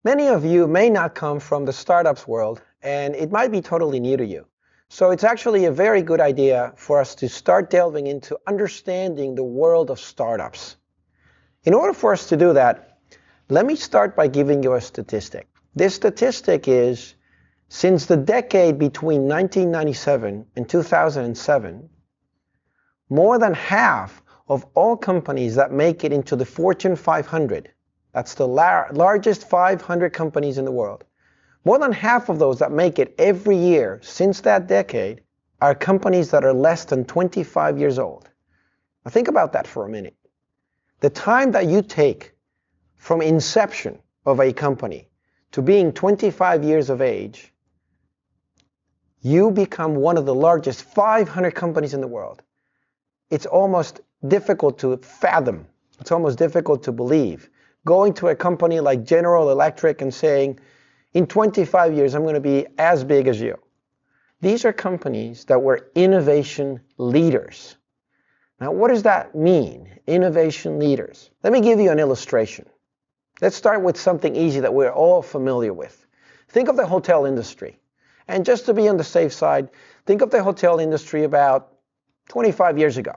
Many of you may not come from the startups world, and it might be totally new to you. So it's actually a very good idea for us to start delving into understanding the world of startups. In order for us to do that, let me start by giving you a statistic. This statistic is, since the decade between 1997 and 2007, more than half of all companies that make it into the Fortune 500, that's the largest 500 companies in the world, more than half of those that make it every year since that decade are companies that are less than 25 years old. Now think about that for a minute. The time that you take from inception of a company to being 25 years of age, you become one of the largest 500 companies in the world. It's almost difficult to fathom. It's almost difficult to believe. Going to a company like General Electric and saying, in 25 years, I'm going to be as big as you. These are companies that were innovation leaders. Now, what does that mean, innovation leaders? Let me give you an illustration. Let's start with something easy that we're all familiar with. Think of the hotel industry. And just to be on the safe side, think of the hotel industry about 25 years ago,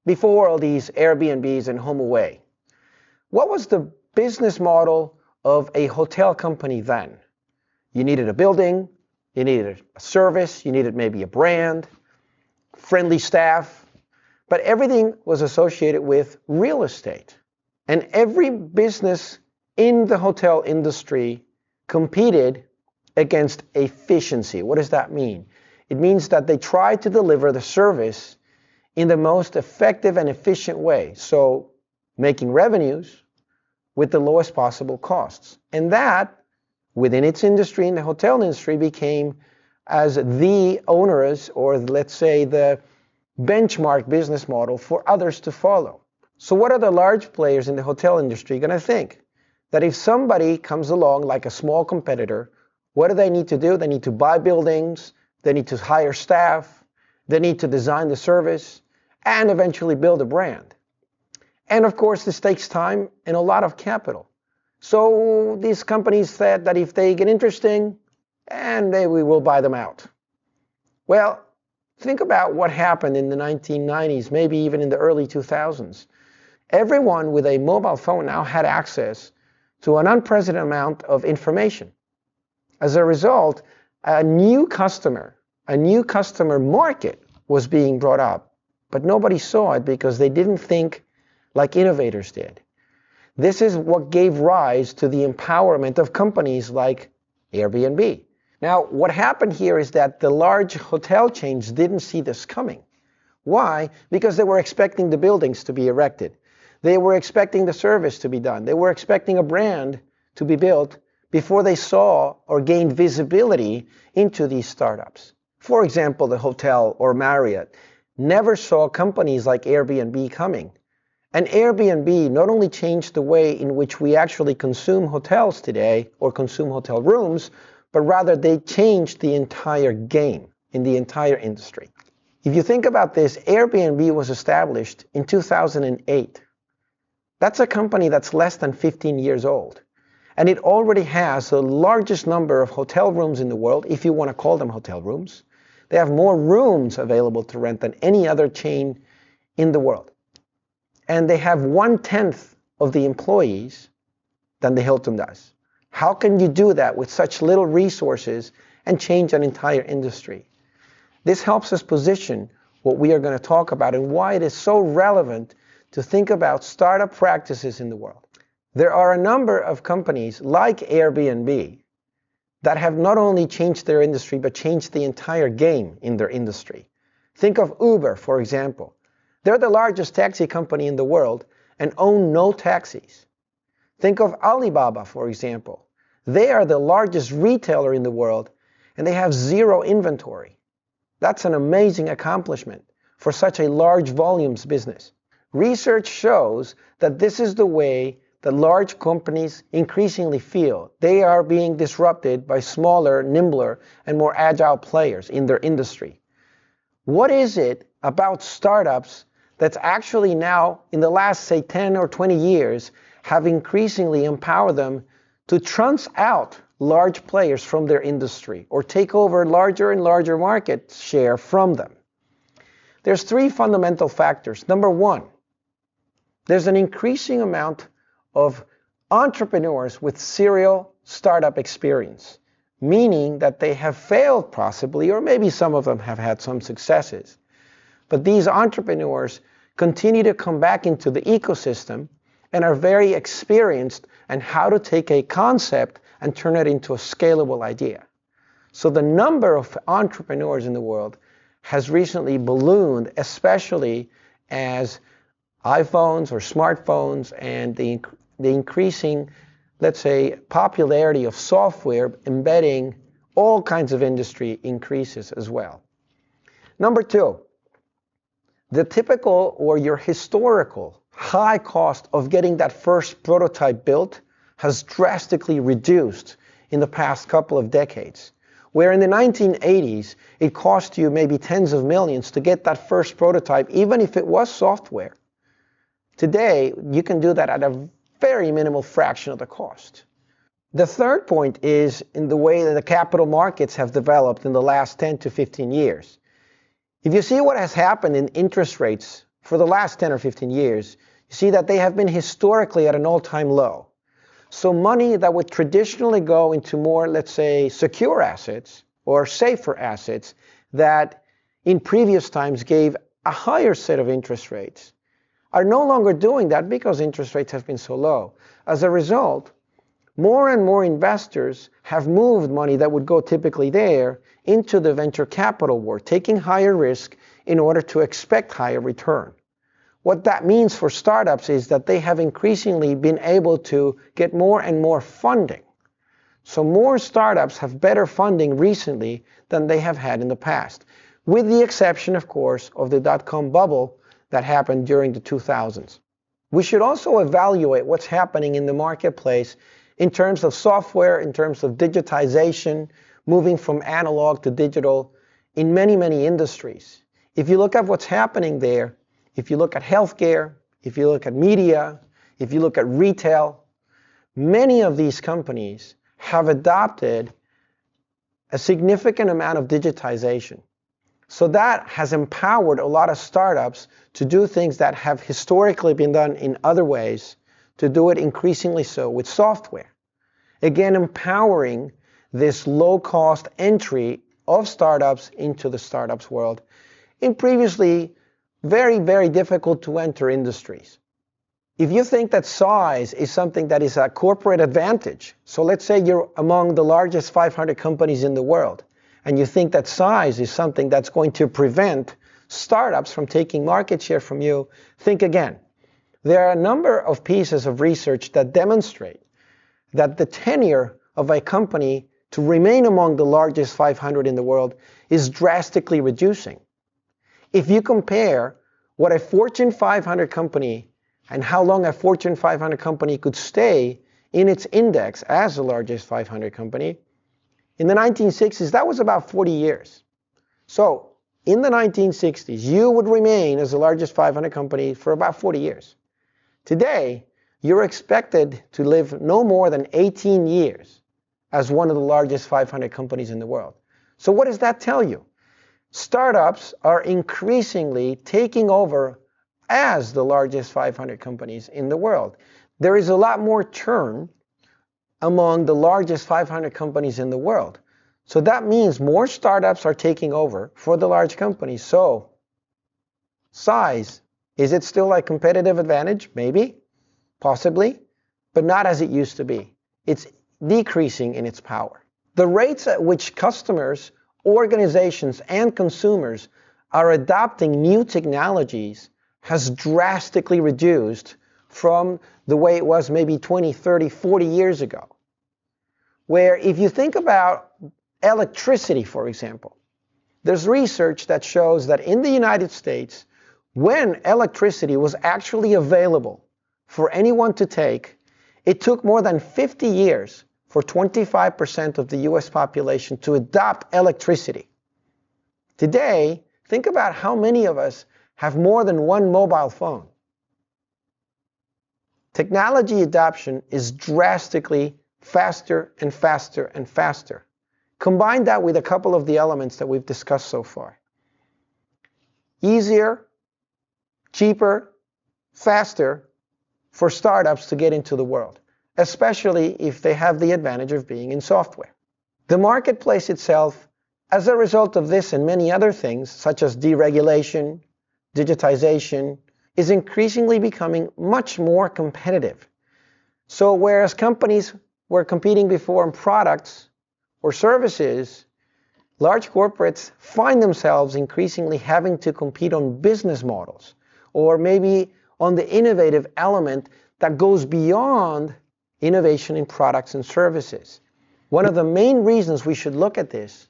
before all these Airbnbs and HomeAway. What was the business model of a hotel company then? You needed a building, you needed a service, you needed maybe a brand, friendly staff, but everything was associated with real estate. And every business in the hotel industry competed against efficiency. What does that mean? It means that they tried to deliver the service in the most effective and efficient way. So making revenues with the lowest possible costs. And that, within its industry, in the hotel industry, became as the onerous, or let's say the benchmark business model for others to follow. So what are the large players in the hotel industry going to think? That if somebody comes along like a small competitor, what do they need to do? They need to buy buildings, they need to hire staff, they need to design the service, and eventually build a brand. And of course, this takes time and a lot of capital. So these companies said that if they get interesting, and we will buy them out. Well, think about what happened in the 1990s, maybe even in the early 2000s. Everyone with a mobile phone now had access to an unprecedented amount of information. As a result, a new customer market was being brought up, but nobody saw it because they didn't think like innovators did. This is what gave rise to the empowerment of companies like Airbnb. Now, what happened here is that the large hotel chains didn't see this coming. Why? Because they were expecting the buildings to be erected. They were expecting the service to be done. They were expecting a brand to be built before they saw or gained visibility into these startups. For example, the hotel or Marriott never saw companies like Airbnb coming. And Airbnb not only changed the way in which we actually consume hotels today or consume hotel rooms, but rather they changed the entire game in the entire industry. If you think about this, Airbnb was established in 2008. That's a company that's less than 15 years old. And it already has the largest number of hotel rooms in the world, if you want to call them hotel rooms. They have more rooms available to rent than any other chain in the world. And they have 1/10 of the employees than the Hilton does. How can you do that with such little resources and change an entire industry? This helps us position what we are going to talk about and why it is so relevant to think about startup practices in the world. There are a number of companies like Airbnb that have not only changed their industry, but changed the entire game in their industry. Think of Uber, for example. They're the largest taxi company in the world and own no taxis. Think of Alibaba, for example. They are the largest retailer in the world and they have zero inventory. That's an amazing accomplishment for such a large volumes business. Research shows that this is the way that large companies increasingly feel. They are being disrupted by smaller, nimbler, and more agile players in their industry. What is it about startups that's actually now, in the last, say, 10 or 20 years, have increasingly empowered them to trounce out large players from their industry or take over larger and larger market share from them? There's three fundamental factors. Number one, there's an increasing amount of entrepreneurs with serial startup experience, meaning that they have failed possibly, or maybe some of them have had some successes. But these entrepreneurs continue to come back into the ecosystem and are very experienced in how to take a concept and turn it into a scalable idea. So the number of entrepreneurs in the world has recently ballooned, especially as iPhones or smartphones and the increasing, let's say, popularity of software embedding all kinds of industry increases as well. Number two, the typical or your historical high cost of getting that first prototype built has drastically reduced in the past couple of decades. Where in the 1980s, it cost you maybe tens of millions to get that first prototype, even if it was software. Today, you can do that at a very minimal fraction of the cost. The third point is in the way that the capital markets have developed in the last 10 to 15 years. If you see what has happened in interest rates for the last 10 or 15 years, you see that they have been historically at an all-time low. So money that would traditionally go into more, let's say, secure assets or safer assets that in previous times gave a higher set of interest rates are no longer doing that because interest rates have been so low. As a result, more and more investors have moved money that would go typically there into the venture capital world, taking higher risk in order to expect higher return. What that means for startups is that they have increasingly been able to get more and more funding. So more startups have better funding recently than they have had in the past, with the exception, of course, of the dot-com bubble that happened during the 2000s. We should also evaluate what's happening in the marketplace in terms of software, in terms of digitization, moving from analog to digital in many, many industries. If you look at what's happening there, if you look at healthcare, if you look at media, if you look at retail, many of these companies have adopted a significant amount of digitization. So that has empowered a lot of startups to do things that have historically been done in other ways, to do it increasingly so with software. Again, empowering this low-cost entry of startups into the startups world in previously very, very difficult to enter industries. If you think that size is something that is a corporate advantage, so let's say you're among the largest 500 companies in the world, and you think that size is something that's going to prevent startups from taking market share from you, think again. There are a number of pieces of research that demonstrate that the tenure of a company to remain among the largest 500 in the world is drastically reducing. If you compare what a Fortune 500 company and how long a Fortune 500 company could stay in its index as the largest 500 company, in the 1960s, that was about 40 years. So in the 1960s, you would remain as the largest 500 company for about 40 years. Today, you're expected to live no more than 18 years as one of the largest 500 companies in the world. So what does that tell you? Startups are increasingly taking over as the largest 500 companies in the world. There is a lot more churn among the largest 500 companies in the world. So that means more startups are taking over for the large companies. So size, is it still a competitive advantage? Maybe, possibly, but not as it used to be. It's decreasing in its power. The rates at which customers, organizations, and consumers are adopting new technologies has drastically reduced from the way it was maybe 20, 30, 40 years ago. Where if you think about electricity, for example, there's research that shows that in the United States, when electricity was actually available for anyone to take, it took more than 50 years for 25% of the US population to adopt electricity. Today, think about how many of us have more than one mobile phone. Technology adoption is drastically faster and faster and faster. Combine that with a couple of the elements that we've discussed so far. Easier, cheaper, faster for startups to get into the world, especially if they have the advantage of being in software. The marketplace itself, as a result of this and many other things, such as deregulation, digitization, is increasingly becoming much more competitive. So whereas companies were competing before on products or services, large corporates find themselves increasingly having to compete on business models, or maybe on the innovative element that goes beyond innovation in products and services. One of the main reasons we should look at this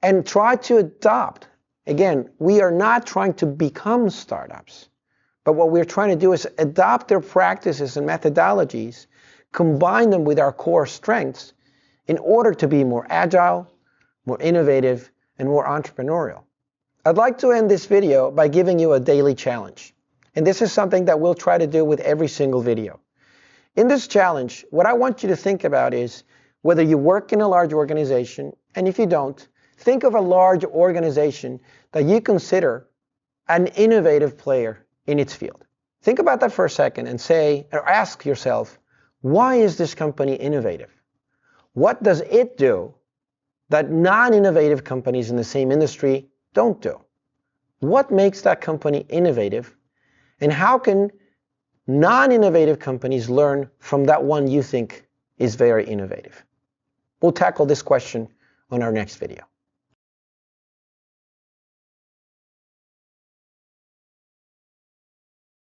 and try to adopt, again, we are not trying to become startups, but what we're trying to do is adopt their practices and methodologies, combine them with our core strengths in order to be more agile, more innovative, and more entrepreneurial. I'd like to end this video by giving you a daily challenge. And this is something that we'll try to do with every single video. In this challenge, what I want you to think about is whether you work in a large organization, and if you don't, think of a large organization that you consider an innovative player in its field. Think about that for a second and say, or ask yourself, why is this company innovative? What does it do that non-innovative companies in the same industry don't do? What makes that company innovative? And how can non-innovative companies learn from that one you think is very innovative? We'll tackle this question on our next video.